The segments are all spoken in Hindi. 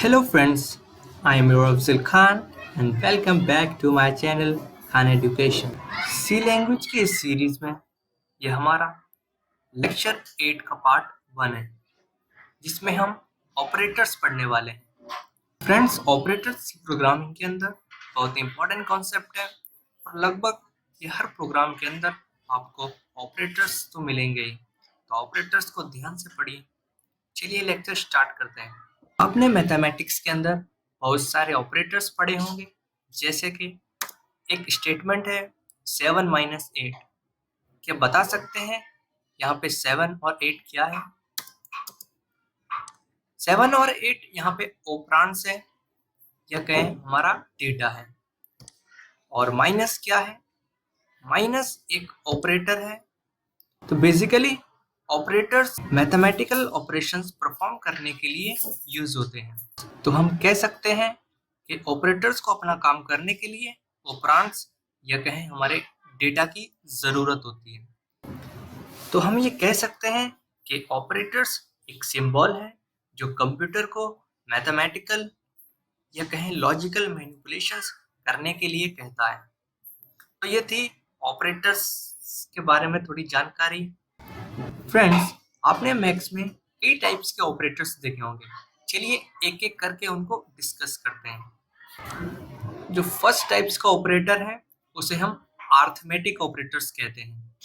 Hello friends, I am your Afzal Khan and welcome back to my channel Khan Education। C language की इस सीरीज में ये हमारा लेक्चर 8 का पार्ट 1 है जिसमें हम ऑपरेटर्स पढ़ने वाले हैं। फ्रेंड्स, ऑपरेटर्स प्रोग्रामिंग के अंदर बहुत इंपॉर्टेंट कॉन्सेप्ट है और लगभग ये हर प्रोग्राम के अंदर आपको ऑपरेटर्स तो मिलेंगे ही, तो ऑपरेटर्स को ध्यान से पढ़िए। चलिए लेक्चर स्टार्ट करते हैं। आपने मैथमेटिक्स के अंदर बहुत सारे ऑपरेटर्स पढ़े होंगे, जैसे कि एक स्टेटमेंट है 7 - 8। क्या बता सकते हैं यहाँ पे 7 और 8 क्या है? 7 और 8 यहाँ पे ऑपरेंड्स है या कहें हमारा डेटा है। और माइनस क्या है? माइनस एक ऑपरेटर है। तो basically operators mathematical operations perform करने के लिए यूज होते हैं। तो हम कह सकते हैं कि ऑपरेटर्स को अपना काम करने के लिए ऑपरेंड्स या कहें हमारे डेटा की जरूरत होती है। तो हम ये कह सकते हैं कि ऑपरेटर्स एक सिंबल है जो कंप्यूटर को मैथमेटिकल या कहें लॉजिकल मैनिपुलेशंस करने के लिए कहता है। तो ये थी ऑपरेटर्स के बारे में थोड़ी जानकारी। फ्रेंड्स, आपने मैथ्स में कई टाइप्स के ऑपरेटर्स देखे होंगे। चलिए एक एक करके उनको डिस्कस करते हैं। जो फर्स्ट टाइप्स का ऑपरेटर है उसे हम अरिथमेटिक ऑपरेटर्स कहते हैं।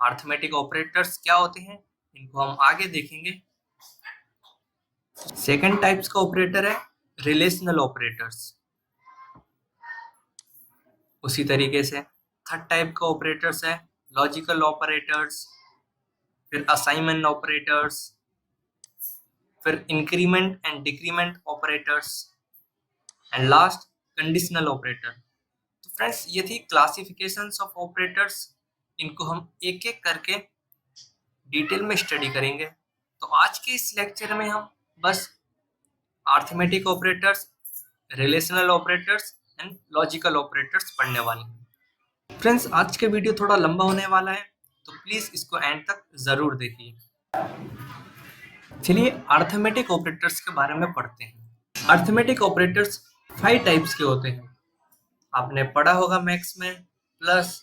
अरिथमेटिक ऑपरेटर्स क्या होते हैं इनको हम आगे देखेंगे। सेकंड टाइप्स का ऑपरेटर है रिलेशनल ऑपरेटर्स। उसी तरीके से थर्ड टाइप का ऑपरेटर्स है लॉजिकल ऑपरेटर्स, फिर असाइनमेंट ऑपरेटर्स, फिर increment and decrement operators and last conditional operator. तो फ्रेंड्स, ये थी क्लासिफिकेशंस ऑफ ऑपरेटर्स। इनको हम एक एक करके डिटेल में स्टडी करेंगे। तो आज के इस लेक्चर में हम बस arithmetic operators, relational operators and logical operators पढ़ने वाले हैं। फ्रेंड्स, आज का वीडियो थोड़ा लंबा होने वाला है, तो प्लीज इसको एंड तक जरूर देखिए। चलिए अरिथमेटिक ऑपरेटर्स के बारे में पढ़ते हैं। अरिथमेटिक ऑपरेटर्स 5 टाइप्स के होते हैं। आपने पढ़ा होगा मैथ्स में plus,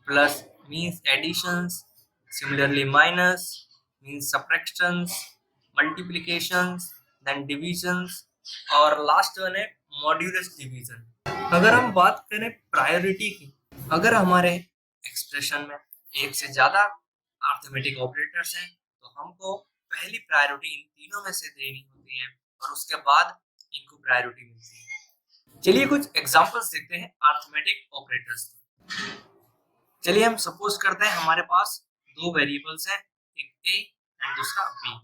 plus means additions, similarly minus means subtractions, multiplications, then divisions और लास्ट वन है मॉड्यूलस डिवीजन। अगर हम बात करें प्रायोरिटी की, अगर हमारे एक्सप्रेशन में एक से ज्यादा अरिथमेटिक ऑपरेटर्स हैं तो हमको पहली प्रायोरिटी इन तीनों में से देनी होती है और उसके बाद इनको प्रायोरिटी मिलती है। चलिए कुछ एग्जांपल्स देखते हैं अरिथमेटिक ऑपरेटर्स। चलिए हम सपोज करते हैं हमारे पास दो वेरिएबल्स हैं, एक a एंड दूसरा b।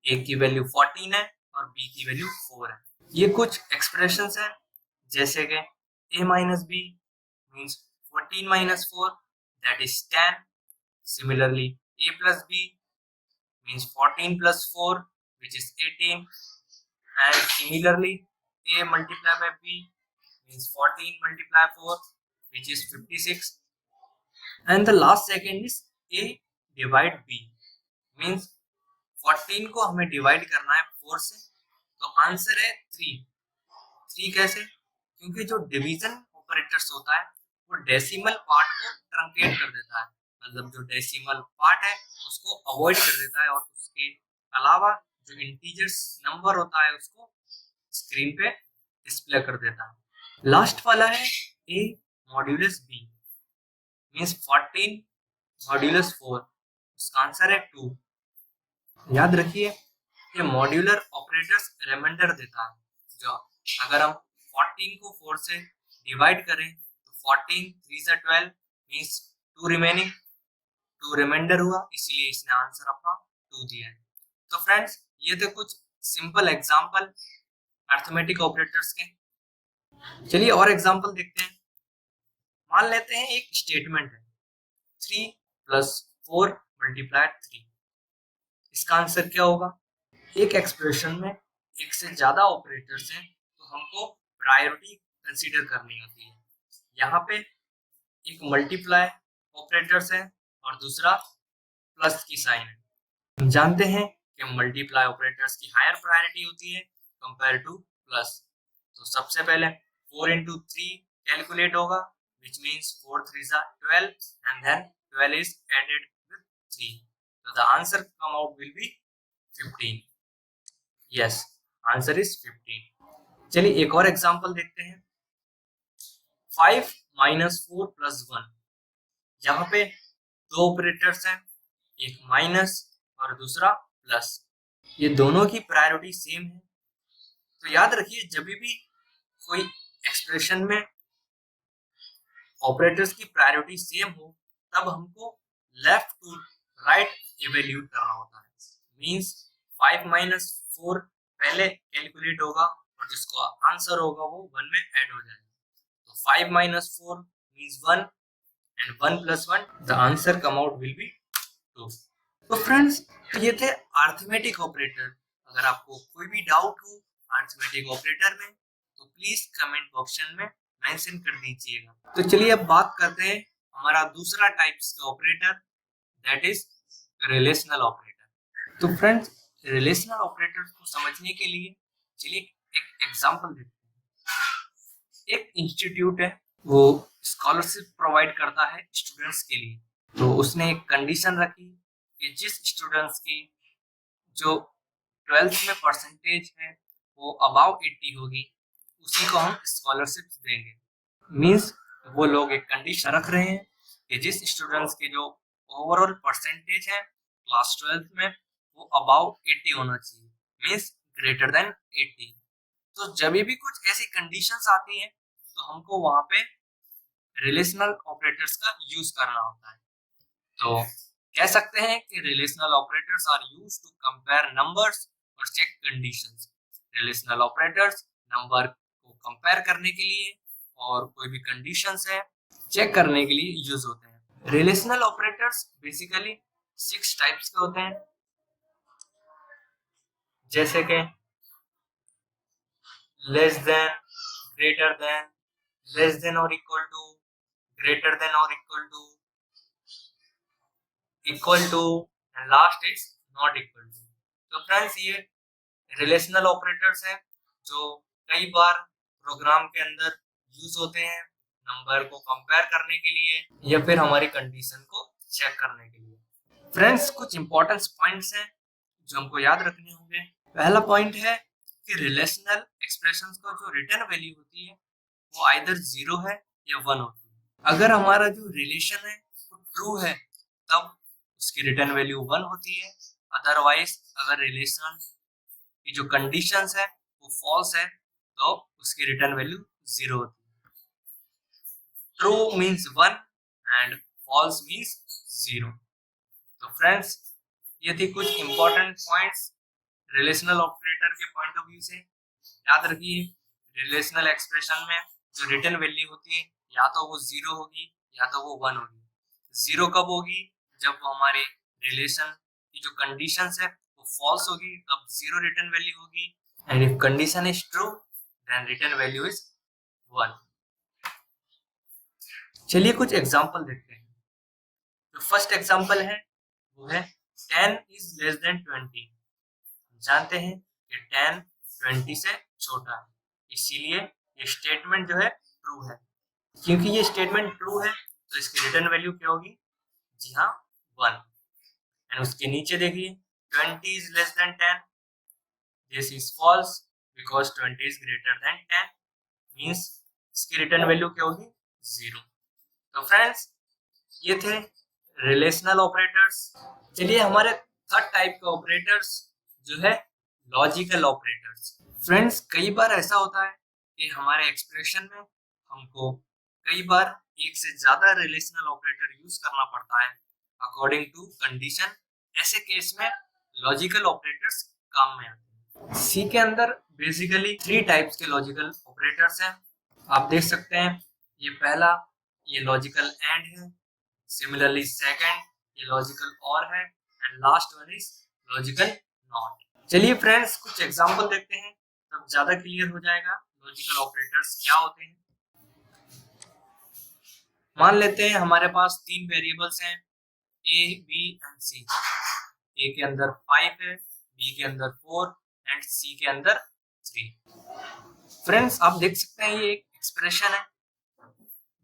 a की वैल्यू 14 है और b की वैल्यू 4 है। ये कुछ एक्सप्रेशंस हैं, जैसे कि a minus b means 14 - 4 that is 10। Similarly a plus b means 14 + 4 which is 18, and similarly a multiplied by b means 14 × 4 which is 56, and the last second is a divide b means 14 को हमें डिवाइड करना है 4 से, तो आंसर है 3। 3 कैसे? क्योंकि जो डिवीजन ऑपरेटर्स होता है वो डेसिमल पार्ट को ट्रंकेट कर देता है, मतलब जो डेसिमल पार्ट है उसको अवॉइड कर देता है और उसके अलावा जो इंटीजर्स नंबर होता है उसको स्क्रीन पे डिस्प्ले कर देता है। लास्ट वाला है a modulus b means 14 modulus 4, उसका आंसर है 2। याद रखिए ये मॉड्यूलर ऑपरेटर्स रिमाइंडर देता है, जो अगर हम 14 को 4 से डिवाइड करें तो 14 3 से 12 मींस 2 रिमेनिंग, 2 रिमाइंडर हुआ, इसलिए इसने आंसर अपना 2 दिया है। तो फ्रेंड्स, ये थे कुछ सिंपल एग्जांपल अरिथमेटिक ऑपरेटर्स के। चलिए और एग्जांपल देखते हैं। मान लेते हैं एक स्टेटमेंट है 3 + 4 × 3। इसका आंसर क्या होगा? एक एक्सप्रेशन में एक से ज्यादा ऑपरेटर्स हैं तो हमको प्रायोरिटी कंसीडर करनी होती है। यहाँ पे एक मल्टीप्लाई ऑपरेटर्स है और दूसरा प्लस की साइन है। हम जानते हैं कि मल्टीप्लाई ऑपरेटर्स की हायर प्रायोरिटी होती है कंपेयर टू प्लस। तो सबसे पहले 4 into 3 कैलकुलेट होगा, which means 4 3s are 12 and then 12 is added with 3. So the answer come out will be 15. Yes, answer is 15. चलिए एक और एग्जांपल देखते हैं। 5 minus 4 plus 1। यहाँ पे दो ऑपरेटर्स हैं, एक माइनस और दूसरा प्लस। ये दोनों की प्रायोरिटी सेम है। तो याद रखिए जब भी कोई एक्सप्रेशन में ऑपरेटर्स की प्रायोरिटी सेम हो तब हमको लेफ्ट टू राइट इवेल्यूट करना होता है। मींस 5 minus 4 पहले कैलकुलेट होगा और जिसको आंसर होगा वो 1 में ऐड हो जाएगा। तो 5 minus 4 means 1 and 1 plus 1 the answer come out will be 2. तो फ्रेंड्स ये थे अरिथमेटिक ऑपरेटर। अगर आपको कोई भी डाउट हो अरिथमेटिक ऑपरेटर में तो प्लीज कमेंट बॉक्स में मेंशन कर दीजिएगा। तो चलिए अब बात करते हैं हमारा दूसरा टाइप्स का operator, that is relational operator. तो फ्रेंड्स रिलेशनल ऑपरेटर को समझने के लिए चलिए एक एग्जांपल देखते हैं। एक इंस्टीट्यूट है, वो स्कॉलरशिप प्रोवाइड करता है स्टूडेंट्स के लिए। तो उसने एक कंडीशन रखी कि जिस स्टूडेंट्स की जो 12th में परसेंटेज है वो अबाव 80 होगी उसी को हम स्कॉलरशिप देंगे। मींस वो लोग एक कंडीशन रख रहे हैं कि जिस स्टूडेंट्स के जो ओवरऑल परसेंटेज है क्लास 12th में वो अबाव 80 होना चाहिए, मींस ग्रेटर देन 80। तो जब भी कुछ ऐसी कंडीशंस आती हैं तो हमको वहां पे रिलेशनल ऑपरेटर्स का यूज करना होता है। तो कह सकते हैं कि relational operators are used to compare numbers और check conditions. Relational operators number को कंपेयर करने के लिए और कोई भी कंडीशंस है चेक करने के लिए यूज होते हैं। रिलेशनल ऑपरेटर्स बेसिकली 6 टाइप्स के होते हैं, जैसे कि less than, greater than, less than और इक्वल टू, ग्रेटर देन और equal to and last is not equal to. तो फ्रेंड्स ये रिलेशनल ऑपरेटर्स हैं जो कई बार प्रोग्राम के अंदर यूज होते हैं नंबर को कंपेयर करने के लिए या फिर हमारी कंडीशन को चेक करने के लिए। फ्रेंड्स कुछ इंपॉर्टेंट पॉइंट्स हैं जो हमको याद रखने होंगे। पहला पॉइंट है कि रिलेशनल एक्सप्रेशंस का जो रिटर्न वैल्यू होती है वो आइदर 0 है या 1 होती है। अगर हमारा जो रिलेशन है वो ट्रू है तब उसकी रिटर्न वैल्यू 1 होती है। अदरवाइज अगर रिलेशन की जो कंडीशंस है वो फॉल्स है तो उसकी रिटर्न वैल्यू 0 होती है। True means 1 and false means 0। तो फ्रेंड्स ये थी कुछ इंपॉर्टेंट पॉइंट्स रिलेशनल ऑपरेटर के पॉइंट ऑफ व्यू से। याद रखिए रिलेशनल एक्सप्रेशन में जो रिटर्न वैल्यू होती है या तो वो 0 होगी या तो वो 1 होगी। 0 कब होगी? जब वो हमारे रिलेशन की जो कंडीशंस है वो फॉल्स होगी तब 0 रिटर्न वैल्यू होगी, and if condition is true then return value is 1। चलिए कुछ एग्जांपल देखते हैं। तो फर्स्ट एग्जांपल है वो है 10 इज लेस देन 20। जानते हैं कि 10 20 से छोटा है, इसीलिए ये स्टेटमेंट जो है ट्रू है। क्योंकि ये स्टेटमेंट ट्रू है तो इसकी रिटर्न वैल्यू क्या होगी? जी हाँ 1। एंड उसके नीचे देखिए 20 is less than 10, this is false because 20 is greater than 10, means इसकी रिटर्न वैल्यू क्या होगी? 0। तो फ्रेंड्स ये थे रिलेशनल ऑपरेटर्स। चलिए हमारे थर्ड टाइप के ऑपरेटर्स जो है लॉजिकल ऑपरेटर्स। फ्रेंड्स कई बार ऐसा होता है कि हमारे एक्सप्रेशन में हमको कई बार एक से ज्यादा रिलेशनल ऑपरेटर यूज करना पड़ता है अकॉर्डिंग टू कंडीशन। ऐसे केस में लॉजिकल ऑपरेटर्स काम में आते हैं। सी के अंदर बेसिकली 3 टाइप्स के लॉजिकल ऑपरेटर्स हैं। आप देख सकते हैं ये पहला ये लॉजिकल एंड है, सिमिलरली सेकंड ये लॉजिकल और है, and last one is logical not. चलिए फ्रेंड्स कुछ एग्जांपल देखते हैं तब ज्यादा क्लियर हो जाएगा लॉजिकल ऑपरेटर्स क्या होते हैं। मान लेते हैं हमारे पास 3 वेरिएबल्स हैं ए बी एंड सी। ए के अंदर 5 है, बी के अंदर 4 एंड सी के अंदर 3। फ्रेंड्स आप देख सकते हैं ये एक एक्सप्रेशन है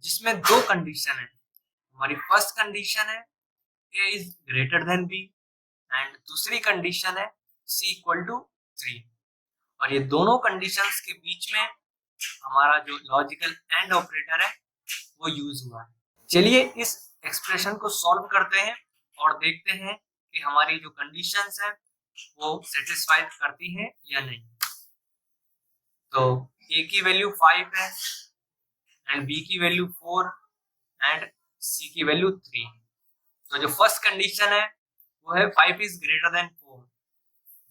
जिसमें दो कंडीशन है। हमारी फर्स्ट कंडीशन है a is greater then b and दूसरी कंडीशन है c इक्वल टू 3। और ये दोनों कंडीशंस के बीच में हमारा जो लॉजिकल एंड ऑपरेटर है वो यूज हुआ है। चलिए इस एक्सप्रेशन को सॉल्व करते हैं और देखते हैं कि हमारी जो कंडीशंस है वो सेटिस्फाइड करती हैं या नहीं। तो a की वैल्यू 5 है एंड b की वैल्यू 4 एंड c की वैल्यू 3। तो जो फर्स्ट कंडीशन है वो है 5 is greater than 4।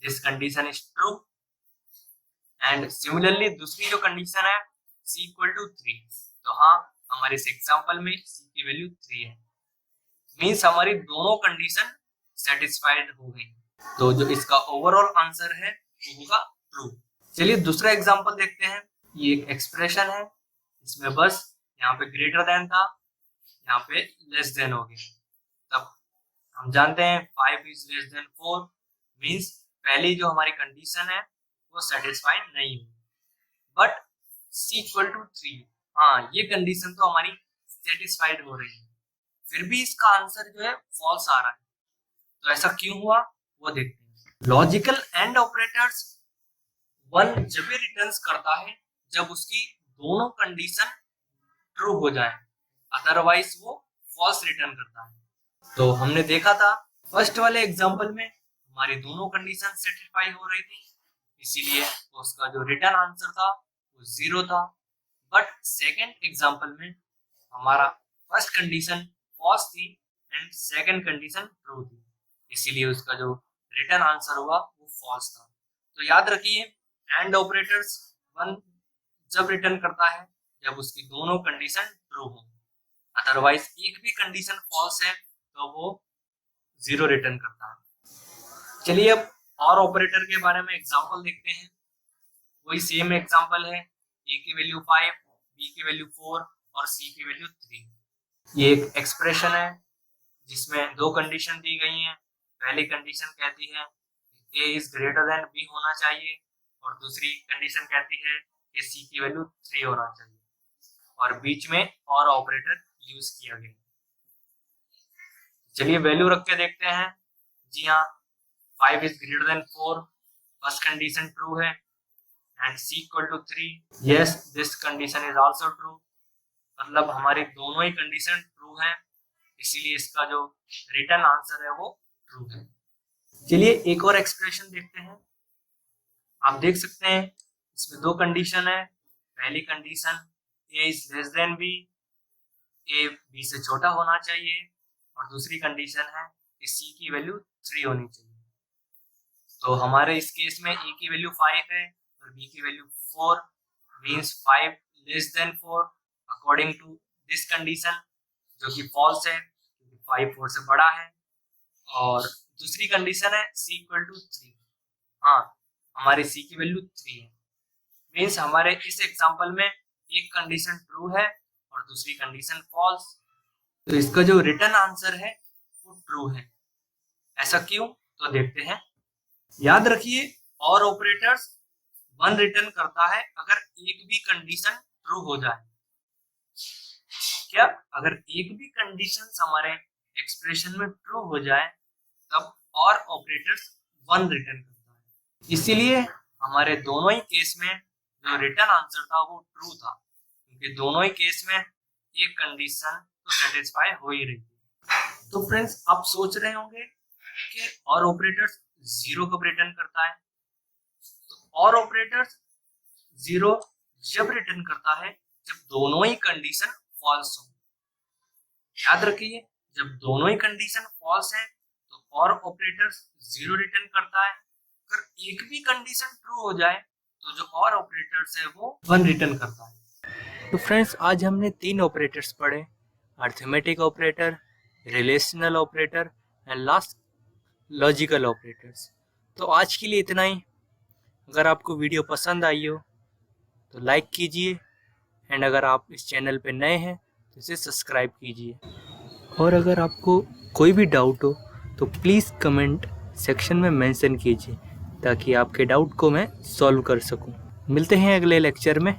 This condition is true. And similarly दूसरी जो कंडीशन है c इक्वल टू 3। तो हाँ हमारे इस एग्जांपल में c की वैल्यू 3 है, मींस हमारी दोनों कंडीशन सेटिस्फाइड हो गई। तो जो इसका ओवरऑल आंसर है वो होगा ट्रू। चलिए दूसरा एग्जांपल देखते हैं। ये एक एक्सप्रेशन है, इसमें बस यहाँ पे ग्रेटर देन था, यहाँ पे लेस देन हो गया। तब हम जानते हैं 5 इज लेस देन 4, मींस पहली जो हमारी कंडीशन है वो सेटिस्फाइड नहीं हुई। बट c इक्वल टू 3, हाँ ये कंडीशन तो हमारी सेटिस्फाइड हो रही है, फिर भी इसका आंसर जो है फॉल्स आ रहा है। तो ऐसा क्यों हुआ वो देखते हैं। लॉजिकल एंड ऑपरेटर्स 1 जब भी रिटर्न्स करता है जब उसकी दोनों कंडीशन ट्रू हो जाए, अदरवाइज वो फॉल्स रिटर्न करता है। तो हमने देखा था फर्स्ट वाले एग्जांपल में हमारी दोनों कंडीशन सेटिस्फाई हो रही थी, इसीलिए उसका जो रिटर्न आंसर था वो 0 था। बट सेकंड एग्जांपल में हमारा फर्स्ट कंडीशन फॉल्स थी एंड सेकंड कंडीशन ट्रू थी, इसीलिए उसका जो रिटर्न आंसर हुआ वो फॉल्स था। तो याद रखिए एंड ऑपरेटर्स 1 जब रिटर्न करता है जब उसकी दोनों कंडीशन ट्रू हो, अदरवाइज एक भी कंडीशन फॉल्स है तो वो 0 रिटर्न करता है। चलिए अब और ऑपरेटर के बारे में एग्जांपल देखते हैं। वही सेम एग्जांपल है, a की वैल्यू 5, b की वैल्यू 4 और c की वैल्यू 3। ये एक एक्सप्रेशन है जिसमें दो कंडीशन दी गई हैं। पहली कंडीशन कहती है a is greater then b होना चाहिए और दूसरी कंडीशन कहती है कि c की वैल्यू 3 होना चाहिए, और बीच में और ऑपरेटर यूज किया गया। चलिए वैल्यू रख के देखते हैं। जी हाँ 5 is greater than 4, first condition true है, and c equal to 3, yes this condition is also true. मतलब हमारी दोनों ही कंडीशन ट्रू है, इसीलिए इसका जो रिटर्न आंसर है वो ट्रू है। चलिए एक और एक्सप्रेशन देखते हैं। आप देख सकते हैं इसमें दो कंडीशन है। पहली condition a is less than b, a b से छोटा होना चाहिए, और दूसरी कंडीशन है कि c की वैल्यू 3 होनी चाहिए। तो हमारे इस केस में a की वैल्यू 5 है और b की value 4, means 5 less than 4 according to this condition, जो कि फॉल्स है क्योंकि 5 4 से बड़ा है। और दूसरी कंडीशन है c इक्वल टू 3, हाँ हमारे c की वैल्यू 3 है, मींस हमारे इस एग्जांपल में एक कंडीशन ट्रू है और दूसरी कंडीशन फॉल्स। तो इसका जो रिटर्न आंसर है वो ट्रू है। ऐसा क्यों, तो देखते हैं। याद रखिए और ऑपरेटर्स 1 रिटर्न करता है अगर एक भी कंडीशन ट्रू हो जाए। क्या अगर एक भी कंडीशन हमारे एक्सप्रेशन में ट्रू हो जाए तब और ऑपरेटर्स 1 रिटर्न करता है। इसीलिए हमारे दोनों ही केस में जो रिटर्न आंसर था वो ट्रू था, क्योंकि दोनों ही केस में एक कंडीशन तो सेटिस्फाई हो ही रही थी। तो फ्रेंड्स आप सोच रहे होंगे कि और ऑपरेटर्स 0 कब रिटर्न करता है। तो और ऑपरेटर्स 0 जब रिटर्न करता है जब दोनों ही कंडीशन फॉल्स हो। याद रखिए जब दोनों ही कंडीशन फॉल्स है तो और ऑपरेटर्स 0 रिटर्न करता है। अगर एक भी कंडीशन ट्रू हो जाए तो जो और ऑपरेटर्स है वो 1 रिटर्न करता है। तो फ्रेंड्स आज हमने 3 ऑपरेटर्स पढ़े, arithmetic operator, relational operator and last logical operators. तो आज के लिए इतना ही। अगर आपको वीडियो पसंद आई हो तो लाइक कीजिए, एंड अगर आप इस चैनल पे नए हैं तो इसे सब्सक्राइब कीजिए। और अगर आपको कोई भी डाउट हो तो प्लीज़ कमेंट सेक्शन में मेंशन कीजिए। ताकि आपके डाउट को मैं सॉल्व कर सकूं। मिलते हैं अगले लेक्चर में।